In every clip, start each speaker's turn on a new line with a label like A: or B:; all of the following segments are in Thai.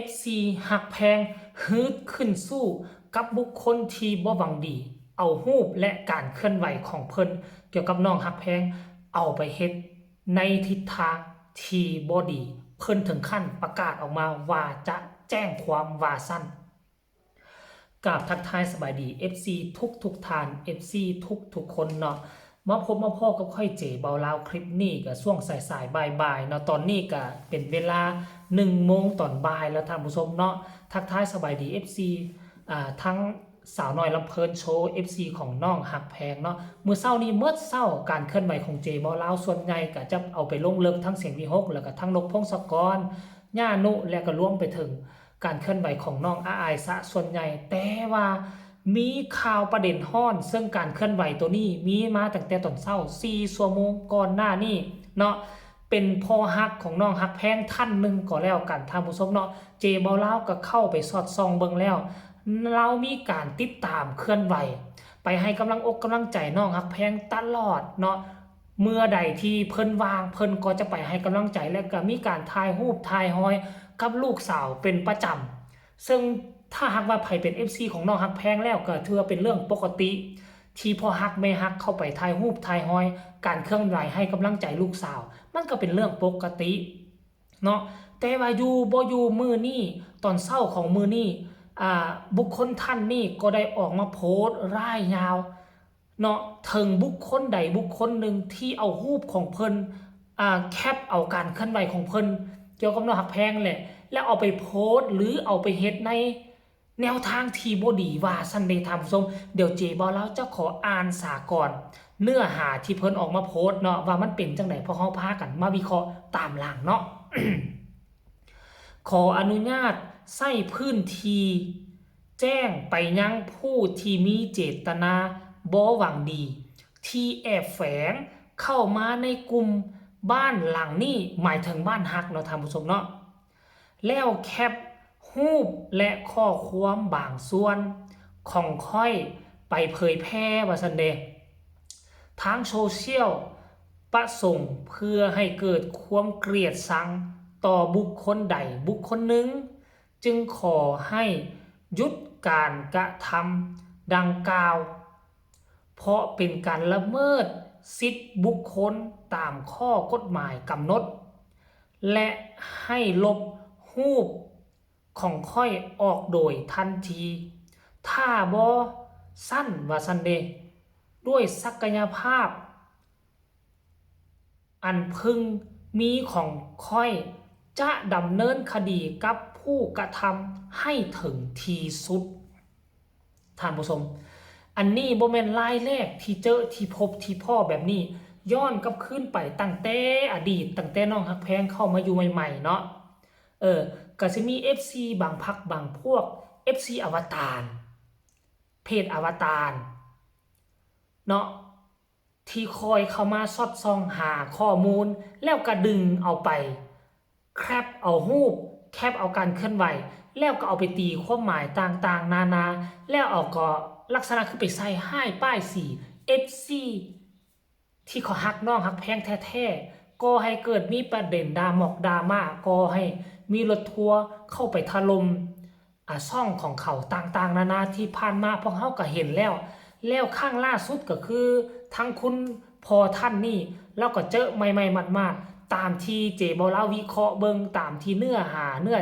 A: FC หักแพงฮึดขึ้นสู้กับบุคคลที่บ่หวังดีเอารูปและการเคลื่อนไหวของเพิ่นเกี่ยวกับน้องหักแพงเอาไปเฮ็ดในทิศทางที่บ่ดีเพิ่นถึงขั้นประกาศออกมาว่าจะแจ้งความว่าสั้นกราบทักทายสบายดี FC ทุกท่าน FC ทุกคนเนาะมาพบมาพ่อกับค่อยเจ๋เบาลาวคลิปนี้ก็ช่วงสายบ่ายๆเนาะตอนนี้ก็เป็นเวลา1 โมงตอนบ่ายแล้วท่านผู้ชมเนาะทักทายสบายดี FC ทั้งสาวน้อยลำเพลินโชว์ FC ของน้องหักแพงเนาะมื้อเช้านี้เมื่อเช้าการเคลื่อนไหวของเจเบาลาวส่วนใหญ่ก็จะเอาไปลงเลิกทั้งเสียงวิหกแล้วก็ทั้งนกพงศกรย่านุและก็รวมไปถึงการเคลื่อนไหวของน้องอาอายซะส่วนใหญ่แต่ว่ามีข่าวประเด็นฮ้อนซึ่งการเคลื่อนไหวตัวนี้มีมาตั้งแต่ตอนเช้า4 ชั่วโมงก่อนหน้านี้เนาะเป็นพ่อฮักของน้องฮักแพงท่านหนึ่งก็แล้วกันท่านผู้ชมเนาะเจเบาลาวก็เข้าไปสอดส่องเบิ่งแล้วเรามีการติดตามเคลื่อนไหวไปให้กำลังอกกำลังใจน้องฮักแพงตลอดเนาะเมื่อใดที่เพิ่นวางเพิ่นก็จะไปให้กำลังใจและก็มีการถ่ายรูปถ่ายห้อยกับลูกสาวเป็นประจำซึ่งถ้าหากว่าไผเป็น FC ของน้องฮักแพงแล้วก็ถือว่าเป็นเรื่องปกติที่พอฮักไม่ฮักเข้าไปถ่ายรูปถ่ายห้อยการเคลื่อนไหวให้กำลังใจลูกสาวมันก็เป็นเรื่องปกติเนาะแต่ว่าอยู่บ่อยู่มือนี่ตอนเศร้าของมือนี่บุคคลท่านนี่ก็ได้ออกมาโพสต์ร่ายยาวเนาะถึงบุคคลใดบุคคลหนึ่งที่เอารูปของเพิ่นแคปเอาการเคลื่อนไหวของเพิ่นเกี่ยวกับน้องหักแพงแหละแล้วเอาไปโพสต์หรือเอาไปเฮ็ดในแนวทางที่บ่ดีว่าซันเดย์ทำทรงเดี๋ยวเจบ่แล้วจะขออ่านสากรเนื้อหาที่เพิ่นออกมาโพสต์เนาะว่ามันเป็นจังได๋พอเฮาพากันมาวิเคราะห์ตามหลังเนาะ ขออนุญาตใช้พื้นที่แจ้งไปยังผู้ที่มีเจตนาบ่หวังดีที่แอบแฝงเข้ามาในกลุ่มบ้านหลังนี้หมายถึงบ้านฮักเนาะท่านผู้ชมเนาะแล้วแคปรูปและข้อความบางส่วนของค่อยไปเผยแพร่ว่าซั่นเด้ทางโซเชียลประสงค์เพื่อให้เกิดความเกลียดชังต่อบุคคลใดบุคคลหนึ่งจึงขอให้หยุดการกระทำดังกล่าวเพราะเป็นการละเมิดสิทธิบุคคลตามข้อกฎหมายกำหนดและให้ลบรูปของค่อยออกโดยทันทีถ้าบ่สั้นว่าซันเดด้วยศักยภาพอันพึงมีของค่อยจะดำเนินคดีกับผู้กระทำให้ถึงที่สุดท่านผู้ชมอันนี้บ่แม่นรายแรกที่เจอที่พบที่พ่อแบบนี้ย้อนกลับคืนไปตั้งแต่อดีตตั้งแต่น้องฮักแพงเข้ามาอยู่ใหม่ๆเนาะก็สิมี FC บางพักบางพวก FC อวตารเพจอวตารเนาะที่คอยเข้ามาสอดส่องหาข้อมูลแล้วก็ดึงเอาไปแคปเอารูปแคปเอาการเคลื่อนไหวแล้วก็เอาไปตีความหมายต่างๆนานาแล้วเอาก็ลักษณะคือไปใส่ให้ป้ายสี FC ที่เขาฮักน้องฮักแพงแท้ๆก็ให้เกิดมีประเด็นดราม่าก็ให้มีรถทัวร์เข้าไปถล่มช่องของเขาต่างๆนานาที่ผ่านมาพวกเขาก็เห็นแล้วข้างล่าสุดก็คือทั้งคุณพอท่านนี่เราก็เจอใหม่ๆมาดๆตามที่เจบอลาวิเคราะห์เบิงตามที่เนื้อหาเนื้อ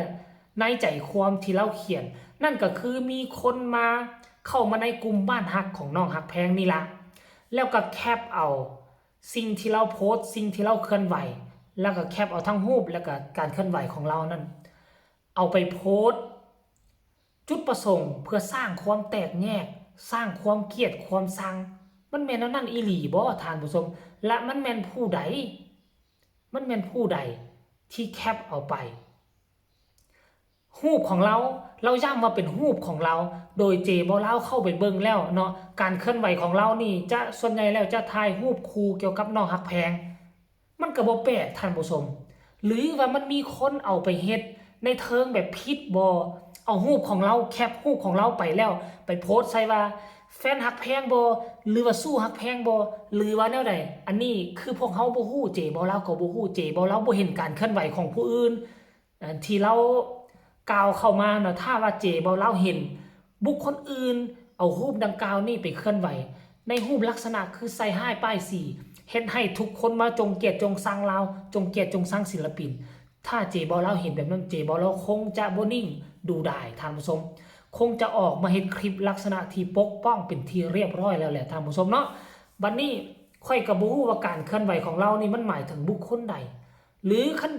A: ในใจความที่เราเขียนนั่นก็คือมีคนมาเข้ามาในกลุ่มบ้านฮักของน้องฮักแพงนี่ละแล้วก็แคปเอาสิ่งที่เราโพสต์สิ่งที่เราเคลื่อนไหวแล้วก็แคปเอาทั้งรูปแล้วก็การเคลื่อนไหวของเรานั่นเอาไปโพสต์จุดประสงค์เพื่อสร้างความแตกแยกสร้างความเกลียดความชังมันแม่นนั่นอีหลีบ่ท่านผู้ชมและมันแม่นผู้ใดที่แคปเอาไปรูปของเราย้ำว่าเป็นรูปของเราโดยเจบ่เล่าเข้าไปเบิ่งแล้วเนาะการเคลื่อนไหวของเรานี่จะส่วนใหญ่แล้วจะถ่ายรูปคู่เกี่ยวกับน้องฮักแพงมันก็บ่แปลกท่านผู้ชมหรือว่ามันมีคนเอาไปเฮ็ดในเทิงแบบผิดบ่เอารูปของเราแคปรูปของเราไปแล้วไปโพสต์ใส่ว่าแฟนฮักแพงบ่หรือว่าสู้ฮักแพงบ่หรือว่าแนวใดอันนี้คือพวกเฮาบ่ฮู้เจบ่เล่าก็บ่ฮู้เจบ่เล่าบ่เห็นการเคลื่อนไหวของผู้อื่นที่เรา กล่าวเข้ามานะถ้าว่าเจบ่เล่าเห็นบุคคลอื่นเอารูปดังกล่าวนี้ไปเคลื่อนไหวในรูปลักษณะคือใส่ห้ายป้ายสีเฮ็ดให้ทุกคนมาจงเกลียดจงชังเราจงเกลียดจงชังศิลปินถ้าเจบ่เล่าเห็นแบบนั้นเจบ่เล่าคงจะบ่นิ่งดูได้ท่านผู้ชมคงจะออกมาเฮ็ดคลิปลักษณะที่ปกป้องเป็นที่เรียบร้อยแล้วแหละท่านผู้ชมเนาะบัดนี้ค่อยก็บ่ฮู้ว่าการเคลื่อนไหวของเรานี่มันหมายถึงบุคคลใดหรือคัน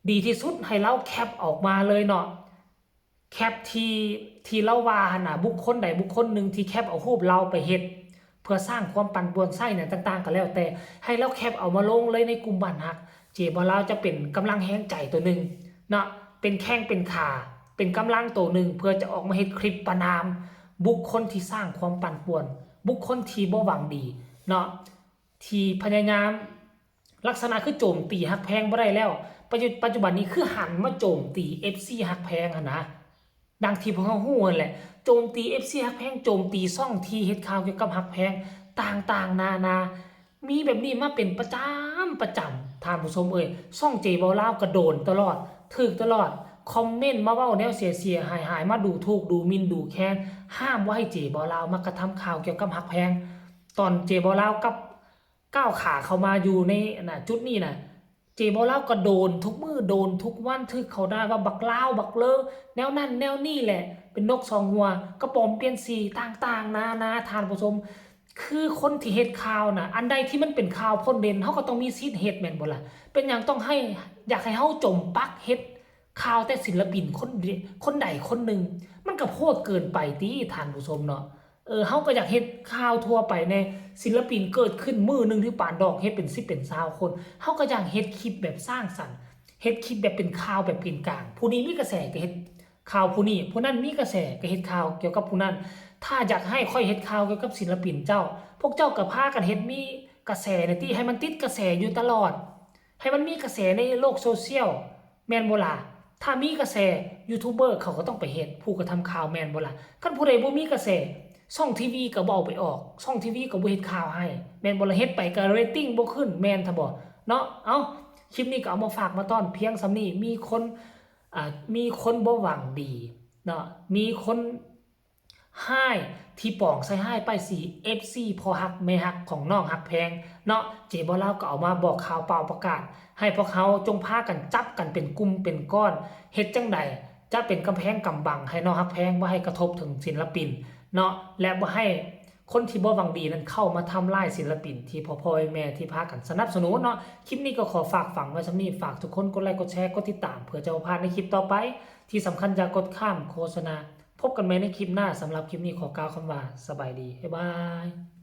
A: ดีที่สุดให้เราแคปออกมาเลยเนาะแคปที่เราว่านะบุคคลใดบุคคลหนึ่งที่แคปเอารูปเราไปเฮ็ดเพื่อสร้างความปั่นป่วนไส้เนี่ยต่างๆก็แล้วแต่ให้เราแคปเอามาลงเลยในกลุ่มบ้านฮักเจบ่เราจะเป็นกำลังแห้งใจตัวหนึ่งเนาะเป็นแข้งเป็นขาเป็นกำลังตัวหนึ่งเพื่อจะออกมาเฮ็ดคลิปประนามบุคคลที่สร้างความปั่นป่วนบุคคลที่บ่หวังดีเนาะที่พยายามลักษณะคือโจมตีฮักแพงบ่ได้แล้วปัจจุบันนี้คือหันมาโจมตี FC ฮักแพงนะดังที่พวกเขาฮู้นั่นแหละโจมตี FC ฮักแพงโจมตีซ่องที่เฮ็ดข่าวเกี่ยวกับฮักแพงต่างๆนานามีแบบนี้มาเป็นประจำท่านผู้ชมซ่องเจบ่ลาวก็โดนตลอดถึกตลอดคอมเมนต์มาเว้าแนวเสียหายมาดูถูกดูหมิ่นดูแคลนห้ามว่าให้เจบ่ลาวมากระทำข่าวเกี่ยวกับฮักแพงตอนเจบ่ลาวกับก้าวขาเข้ามาอยู่ในจุดนี้นะเจบ่ลาวก็โดนทุกมื้อโดนทุกวันทึกเขาได้ว่าบักลาวบักเลอแนวนั้นแนวนี้แหละเป็นนกสองหัวกระป๋อมเปลี่ยนสีต่างๆนาทานผู้ชมคือคนที่เฮ็ดข่าวน่ะอันใดที่มันเป็นข่าวพ้นเด่นเฮาก็ต้องมีสิทธิ์เฮ็ดแม่นบ่ล่ะเป็นหยังต้องให้อยากให้เฮาจมปักเฮ็ดข่าวแต่ศิลปินคนใดคนหนึ่งมันก็โพดเกินไปติท่านผู้ชมเนาะเฮาก็อยากเฮ็ดข่าวทั่วไปในศิลปินเกิดขึ้นมื้อนึงที่ปานดอกเฮ็ดเป็น10เป็น20คนเฮาก็อยากเฮ็ดคลิปแบบสร้างสรรค์เฮ็ดคลิปแบบเป็นข่าวแบบเป็นกลางผู้นี้มีกระแสก็เฮ็ดข่าวผู้นี้ผู้นั้นมีกระแสก็เฮ็ดข่าวเกี่ยวกับผู้นั้นถ้าอยากให้ค่อยเฮ็ดข่าวเกี่ยวกับศิลปินเจ้าพวกเจ้าก็พากันเฮ็ดมีกระแสในที่ให้มันติดกระแสอยู่ตลอดให้มันมีกระแสในโลกโซเชียลแม่นบ่ล่ะถ้ามีกระแสยูทูบเบอร์เขาก็ต้องไปเฮ็ดผู้กระทำข่าวแม่นบ่ล่ะคันผู้ใดบ่มีกระแสช่องทีวีก็บ่เอาไปออกช่องทีวีก็บ่เฮ็ดข่าวให้แม่นบ่ล่ะเฮ็ดไปก็เรตติ้งบ่ขึ้นแม่นถ้าบ่เนาะคลิปนี้ก็เอามาฝากมาต้อนเพียงส่ำนี้มีคนบ่หวังดีเนาะมีคนให้ที่ป่องใส่ให้ป้ายสี FC พอฮักแม่ฮักของน้องฮักแพงเนาะเจบ่ลาวก็เอามาบอกข่าวเปล่าประกาศให้พวกเขาจงพากันจับกันเป็นกลุ่มเป็นก้อนเฮ็ดจังใดจะเป็นกำแพงกำบังให้น้องฮักแพงบ่ให้กระทบถึงศิลปินเนาะและบ่ให้คนที่บ่หวังดีนั้นเข้ามาทำลายศิลปินที่พ่อแม่ที่พากันสนับสนุนเนาะคลิปนี้ก็ขอฝากฝังไว้ส่ำนี้ฝากทุกคนกดไลค์กดแชร์กดติดตามเพื่อจะบ่พลาดในคลิปต่อไปที่สำคัญอย่ากดข้ามโฆษณาพบกันใหม่ในคลิปหน้าสำหรับคลิปนี้ขอกล่าวคำว่าสบายดีบ๊ายบาย